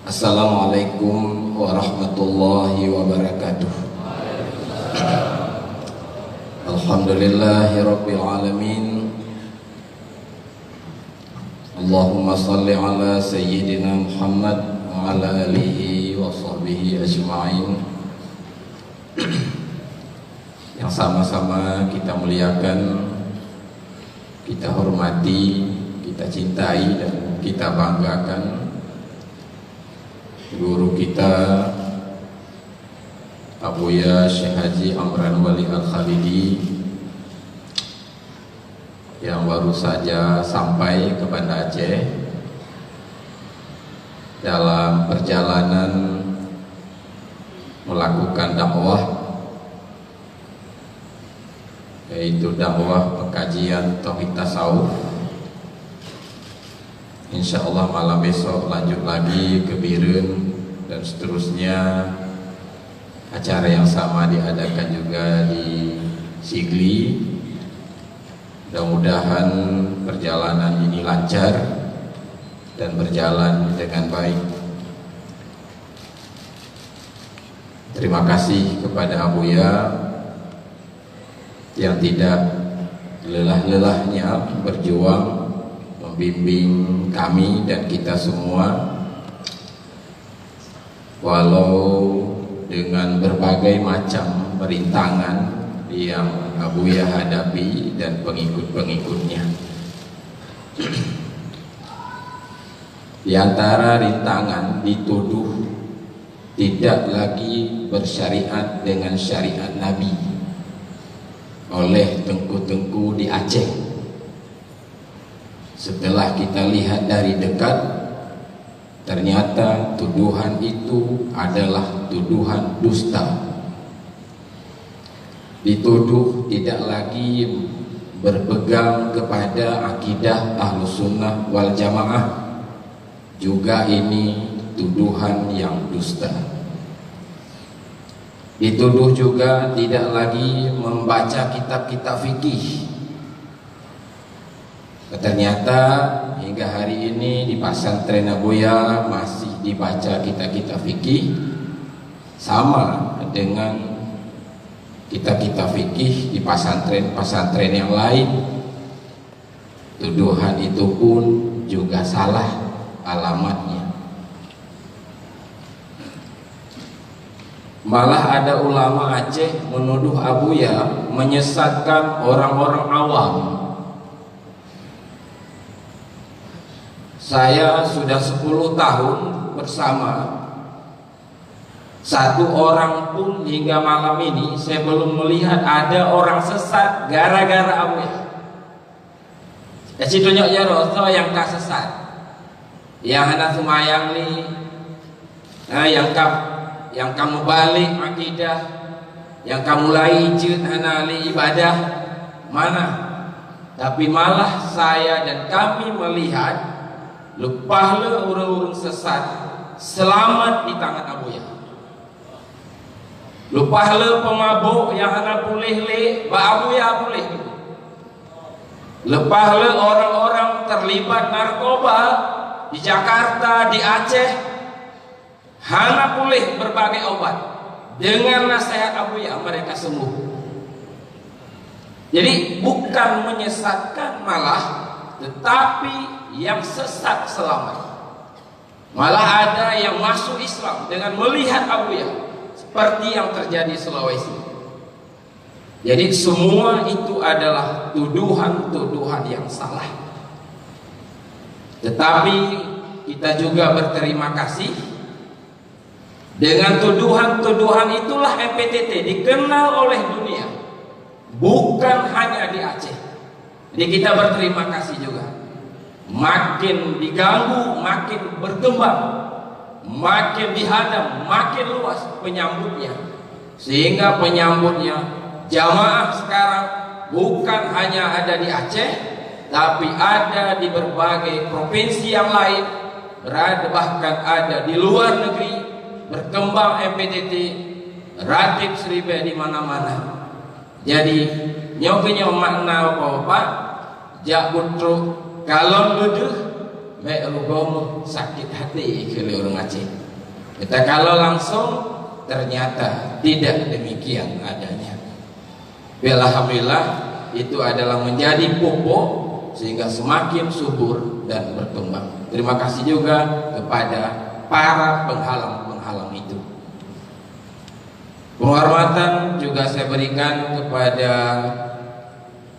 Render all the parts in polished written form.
Assalamualaikum warahmatullahi wabarakatuh. Alhamdulillahirabbil alamin. Allahumma shalli ala sayyidina Muhammad wa ala alihi wa sahbihi ajma'in. Yang sama-sama kita muliakan, kita hormati, kita cintai dan kita banggakan guru kita Abuya Syekh Haji Amran Wali Al-Khalidi yang baru saja sampai ke Banda Aceh dalam perjalanan melakukan dakwah, yaitu dakwah pengkajian tauhid tasawuf. Insya Allah malam besok lanjut lagi ke Birun dan seterusnya. Acara yang sama diadakan juga di Sigli. Mudah-mudahan perjalanan ini lancar dan berjalan dengan baik. Terima kasih kepada Abuya yang tidak lelah-lelahnya berjuang membimbing kami dan kita semua, walau dengan berbagai macam perintangan yang Abuya hadapi dan pengikut-pengikutnya. Di antara rintangan dituduh tidak lagi bersyariat dengan syariat Nabi oleh tengku-tengku di Aceh. Setelah kita lihat dari dekat, ternyata tuduhan itu adalah tuduhan dusta. Dituduh tidak lagi berpegang kepada akidah Ahlus Sunnah wal Jamaah. Juga ini tuduhan yang dusta. Dituduh juga tidak lagi membaca kitab-kitab fikih. Ternyata hingga hari ini di pesantren Abuya masih dibaca kitab-kitab fikih sama dengan kitab-kitab fikih di pesantren-pesantren yang lain. Tuduhan itu pun juga salah alamatnya. Malah ada ulama Aceh menuduh Abuya menyesatkan orang-orang awam. Saya sudah 10 tahun bersama, satu orang pun hingga malam ini saya belum melihat ada orang sesat gara-gara Abuya. Kasih tunjuk ya Rasul yang tak sesat, yang hana semayang ni, yang kamu balik akidah, yang kamu laijut hana li ibadah mana? Tapi malah saya dan kami melihat lepahlah orang-orang sesat selamat di tangan Abuya. Lepahlah pemabuk yang hendak pulih le, Abuya pulih. Lepahlah orang-orang terlibat narkoba di Jakarta, di Aceh, hendak pulih berbagai obat. Dengan nasihat Abuya mereka sembuh. Jadi bukan menyesatkan malah, tetapi yang sesat selamat. Malah ada yang masuk Islam dengan melihat Abuya, seperti yang terjadi di Sulawesi. Jadi semua itu adalah tuduhan-tuduhan yang salah. Tetapi kita juga berterima kasih, dengan tuduhan-tuduhan itulah MPTT dikenal oleh dunia, bukan hanya di Aceh. Jadi kita berterima kasih juga. Makin diganggu, makin berkembang, makin dihadang, makin luas penyambutnya. Sehingga penyambutnya jamaah sekarang bukan hanya ada di Aceh, tapi ada di berbagai provinsi yang lain, bahkan ada di luar negeri. Berkembang MPTT, ratib seribe di mana-mana. Jadi nyonya makna apa-apa, jak butruk kalon luduh rugom sakit hati kalau orang Aceh. Kita kalau langsung ternyata tidak demikian adanya. Alhamdulillah itu adalah menjadi pupuk sehingga semakin subur dan berkembang. Terima kasih juga kepada para penghalang itu. Penghormatan juga saya berikan kepada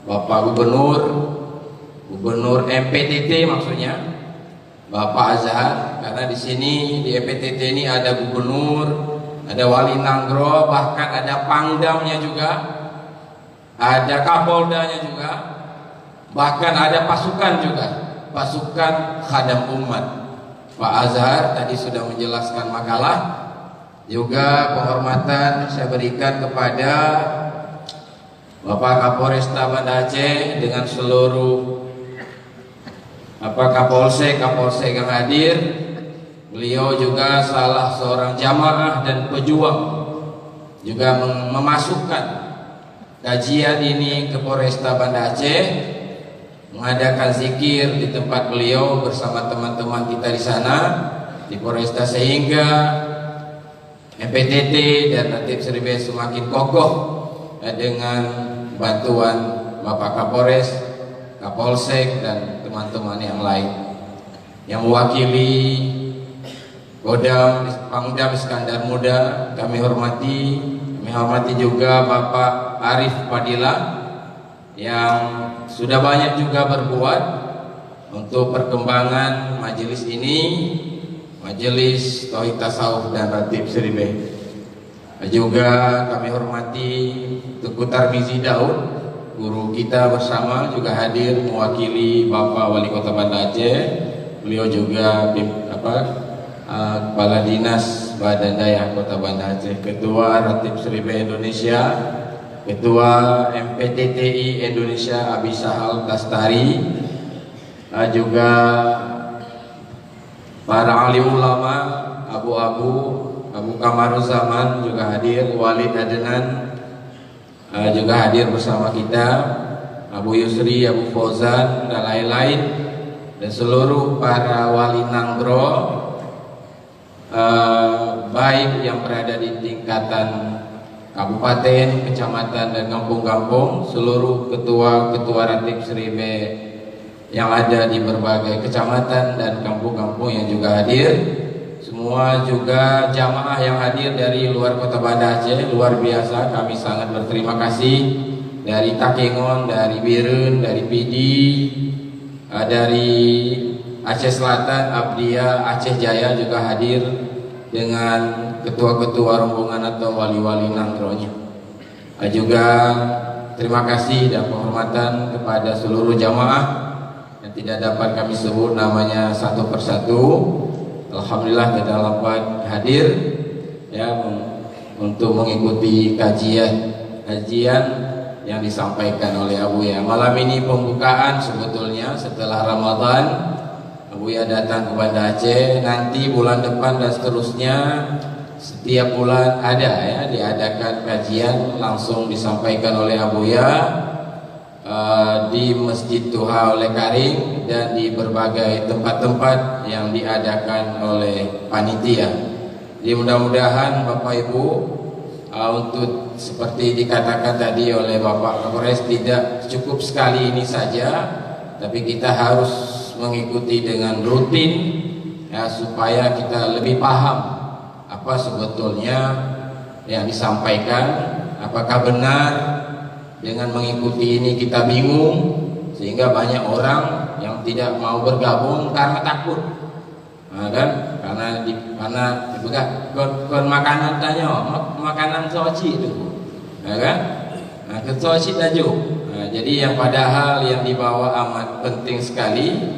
Bapak Gubernur MPTT, maksudnya Bapak Azhar, karena di sini di MPTT ini ada gubernur, ada wali Nanggro, bahkan ada pangdamnya juga, ada kapoldanya juga, bahkan ada pasukan juga, pasukan khadam umat. Pak Azhar tadi sudah menjelaskan makalah. Juga penghormatan saya berikan kepada Bapak Kapolresta Banda Aceh dengan seluruh Kapolsek yang hadir. Beliau juga salah seorang jamaah dan pejuang, juga memasukkan kajian ini ke Polresta Banda Aceh, mengadakan zikir di tempat beliau bersama teman-teman kita di sana di Polresta, sehingga MPTT dan Ratib Seribe semakin kokoh dengan bantuan Bapak Kapolres, Kapolsek dan teman-teman yang lain yang mewakili Kodam Pangdam Iskandar Muda. Kami hormati juga Bapak Arif Padilla yang sudah banyak juga berbuat untuk perkembangan majelis ini, Majelis Tauhid Tasawuf dan Ratib Seribe. Juga kami hormati Tuku Tarmizi Daud, guru kita bersama, juga hadir mewakili Bapak Wali Kota Banda Aceh. Beliau juga Kepala Dinas Badan Daya Kota Banda Aceh, Ketua Ratib Seribe Indonesia, Ketua MPTTI Indonesia Abi Sahal Tastari, juga para alim ulama, Abu Kamaruzzaman juga hadir, Walid Adnan juga hadir bersama kita, Abu Yusri, Abu Fauzan dan lain-lain, dan seluruh para wali Nanggro, baik yang berada di tingkatan kabupaten, kecamatan dan kampung-kampung, seluruh ketua-ketua Ratib Seribe yang ada di berbagai kecamatan dan kampung-kampung yang juga hadir, semua juga jamaah yang hadir dari luar Kota Banda Aceh, luar biasa. Kami sangat berterima kasih dari Takengon, dari Birun, dari Pidi, dari Aceh Selatan, Abdia, Aceh Jaya juga hadir dengan ketua-ketua rombongan atau wali-wali Nanggro-nya. Juga terima kasih dan penghormatan kepada seluruh jamaah yang tidak dapat kami sebut namanya satu persatu. Alhamdulillah kita dapat hadir ya untuk mengikuti kajian yang disampaikan oleh Abuya. Malam ini pembukaan sebetulnya setelah Ramadan. Abuya datang ke Banda Aceh, nanti bulan depan dan seterusnya setiap bulan ada ya diadakan kajian langsung disampaikan oleh Abuya di Masjid Tuha oleh Karing dan di berbagai tempat-tempat yang diadakan oleh panitia. Jadi mudah-mudahan Bapak Ibu untuk seperti dikatakan tadi oleh Bapak Kapolres, tidak cukup sekali ini saja, tapi kita harus mengikuti dengan rutin ya, supaya kita lebih paham apa sebetulnya yang disampaikan, apakah benar. Dengan mengikuti ini kita bingung, sehingga banyak orang yang tidak mau bergabung karena takut, kan? Karena dibegat kon makanan tanya, makanan soci itu, kan? Nah, ke soci laju. Nah, jadi yang padahal yang dibawa amat penting sekali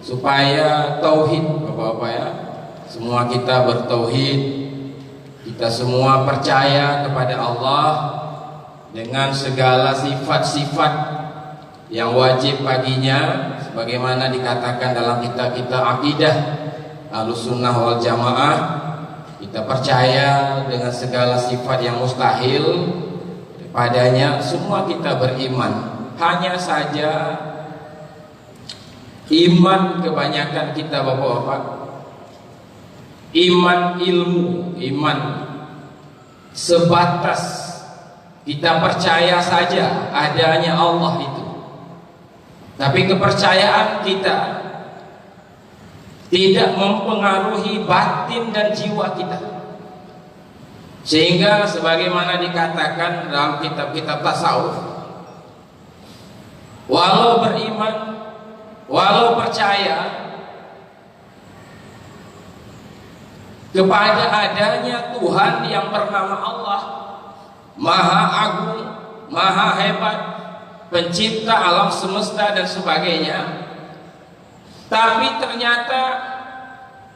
supaya tauhid, Bapak-bapak ya, semua kita bertauhid, kita semua percaya kepada Allah dengan segala sifat-sifat yang wajib baginya, sebagaimana dikatakan dalam kitab-kitab akidah Ahlussunnah wal Jamaah. Kita percaya dengan segala sifat yang mustahil padanya, semua kita beriman. Hanya saja Iman kebanyakan kita bapak-bapak, iman ilmu, iman sebatas kita percaya saja adanya Allah itu. Tapi kepercayaan kita tidak mempengaruhi batin dan jiwa kita. Sehingga sebagaimana dikatakan dalam kitab-kitab tasawuf, walau beriman, walau percaya kepada adanya Tuhan yang bernama Allah, Maha Agung, Maha Hebat, pencipta alam semesta dan sebagainya, tapi ternyata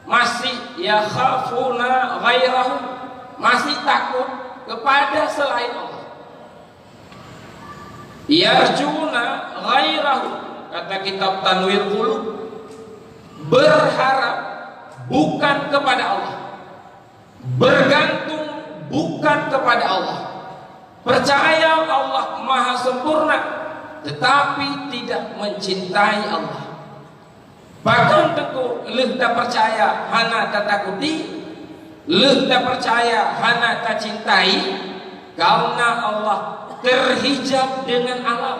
masih yakhafuna ghairahu, masih takut kepada selain Allah. Yarjuna ghairahu, kata kitab Tanwir Qulub, berharap bukan kepada Allah, bergantung bukan kepada Allah, percaya Allah maha sempurna tetapi tidak mencintai Allah. Bahkan tentu leuh percaya hana tatakuti, leuh percaya hana tacintai, karena Allah terhijab dengan alam.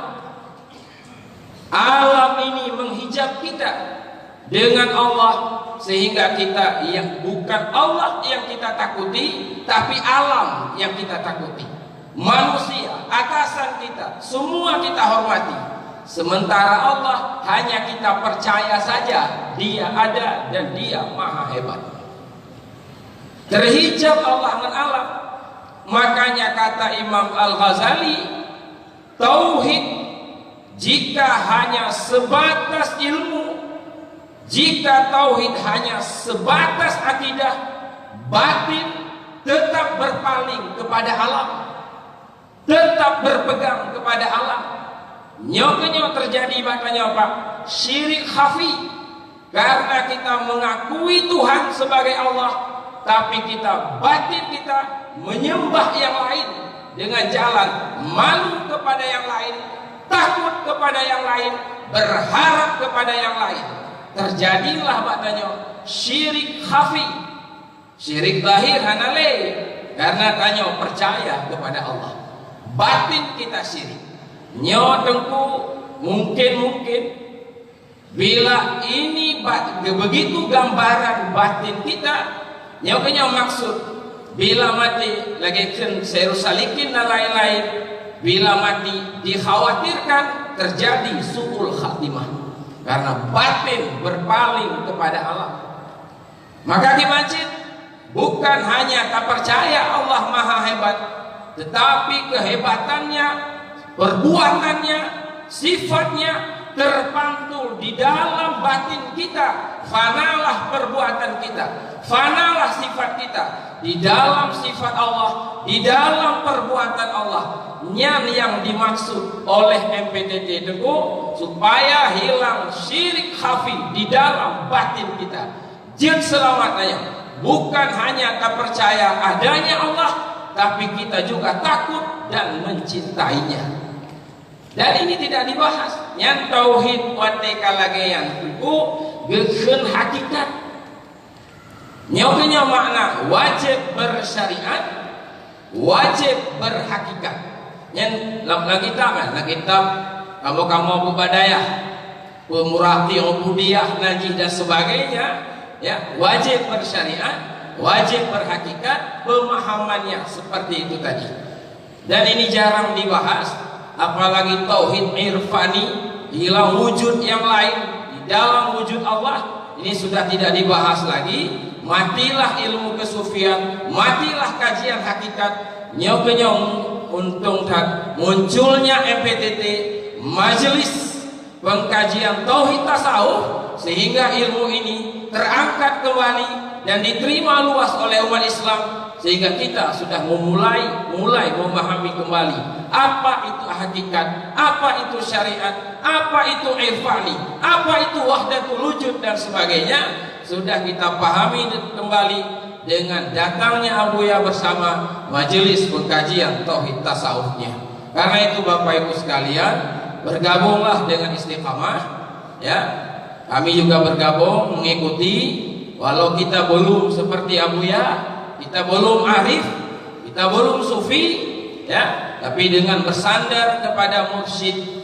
Alam ini menghijab kita dengan Allah, sehingga kita yang bukan Allah yang kita takuti, tapi alam yang kita takuti. Manusia, atasan kita, semua kita hormati. Sementara Allah hanya kita percaya saja, Dia ada dan Dia maha hebat. Terhijab Allah dengan alam. Makanya kata Imam Al-Ghazali, tauhid jika hanya sebatas ilmu, jika tauhid hanya sebatas akidah, batin tetap berpaling kepada alam, tetap berpegang kepada alam. Nyok-nyok terjadi maknanya apa? Syirik khafi. Karena kita mengakui Tuhan sebagai Allah, tapi kita batin kita menyembah yang lain dengan jalan malu kepada yang lain, takut kepada yang lain, berharap kepada yang lain. Terjadilah maknanya syirik khafi. Syirik lahir hanale, karena tanya percaya kepada Allah, batin kita syirik. Nyo tengku mungkin bila ini begitu gambaran batin kita, nyo maksud bila mati lagi kan serusalikin dan lain-lain, bila mati dikhawatirkan terjadi su'ul khatimah karena batin berpaling kepada Allah. Maka di masjid bukan hanya tak percaya Allah maha hebat, tetapi kehebatannya, perbuatannya, sifatnya terpantul di dalam batin kita. Fanalah perbuatan kita, fanalah sifat kita di dalam sifat Allah, di dalam perbuatan Allah. Yang dimaksud oleh MPTT Teguh supaya hilang syirik khafi di dalam batin kita. Jin selamatnya bukan hanya tak percaya adanya Allah, tapi kita juga takut dan mencintainya. Dan ini tidak dibahas. Yang tauhid wateka lagi yang itu geken hakikat. Nyoknya makna wajib bersyariat, wajib berhakikat. Yang lagi kitab kamu budaya, pemurati, ubudiyah, najih dan sebagainya, ya, wajib bersyariat, wajib berhakikat, pemahamannya seperti itu tadi. Dan ini jarang dibahas, apalagi tauhid irfani, hilang wujud yang lain di dalam wujud Allah. Ini sudah tidak dibahas lagi. Matilah ilmu kesufian, matilah kajian hakikat. Nyok-nyok untung tak munculnya MPTT, majelis pengkajian tauhid tasawuf, sehingga ilmu ini terangkat kembali dan diterima luas oleh umat Islam, sehingga kita sudah mulai memahami kembali apa itu hakikat, apa itu syariat, apa itu irfani, apa itu wahdatul wujud dan sebagainya. Sudah kita pahami kembali dengan datangnya Abuya bersama majelis pengkajian tauhid tasawufnya. Karena itu Bapak Ibu sekalian, bergabunglah dengan Istiqamah, ya. kami juga bergabung mengikuti, walau kita belum seperti Abuya, kita belum arif, kita belum sufi, ya, tapi dengan bersandar kepada mursyid,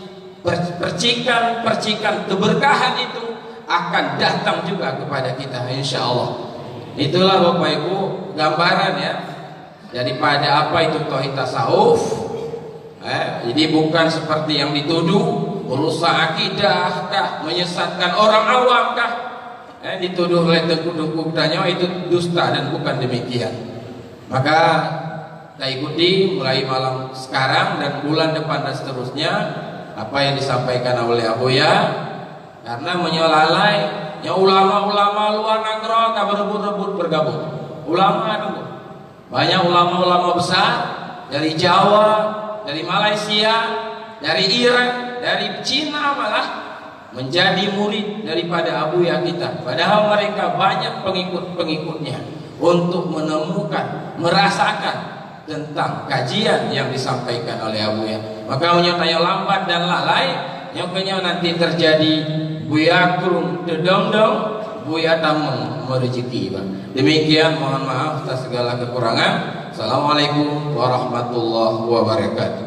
percikan-percikan keberkahan itu akan datang juga kepada kita, insya Allah. Itulah Bapak Ibu gambaran ya daripada apa itu tauhid tasawuf. Jadi bukan seperti yang dituduh merusak akidah kah, menyesatkan orang awam kah, dituduh oleh Tengku Danyo itu dusta dan bukan demikian. Maka kita ikuti mulai malam sekarang dan bulan depan dan seterusnya apa yang disampaikan oleh Abuya, karena menyolalai ya ulama-ulama luar negeri tak berebut-rebut bergabung. Ulama dulu banyak ulama-ulama besar dari Jawa, dari Malaysia, dari Irak, dari Cina malah menjadi murid daripada Abuya kita. Padahal mereka banyak pengikut-pengikutnya untuk menemukan, merasakan tentang kajian yang disampaikan oleh Abuya. Maka menyatakan lambat dan lalai, nyokenya nanti terjadi Buya kurung dedong-dong, Buya tameng merejeki. Demikian, mohon maaf atas segala kekurangan. Assalamualaikum warahmatullahi wabarakatuh.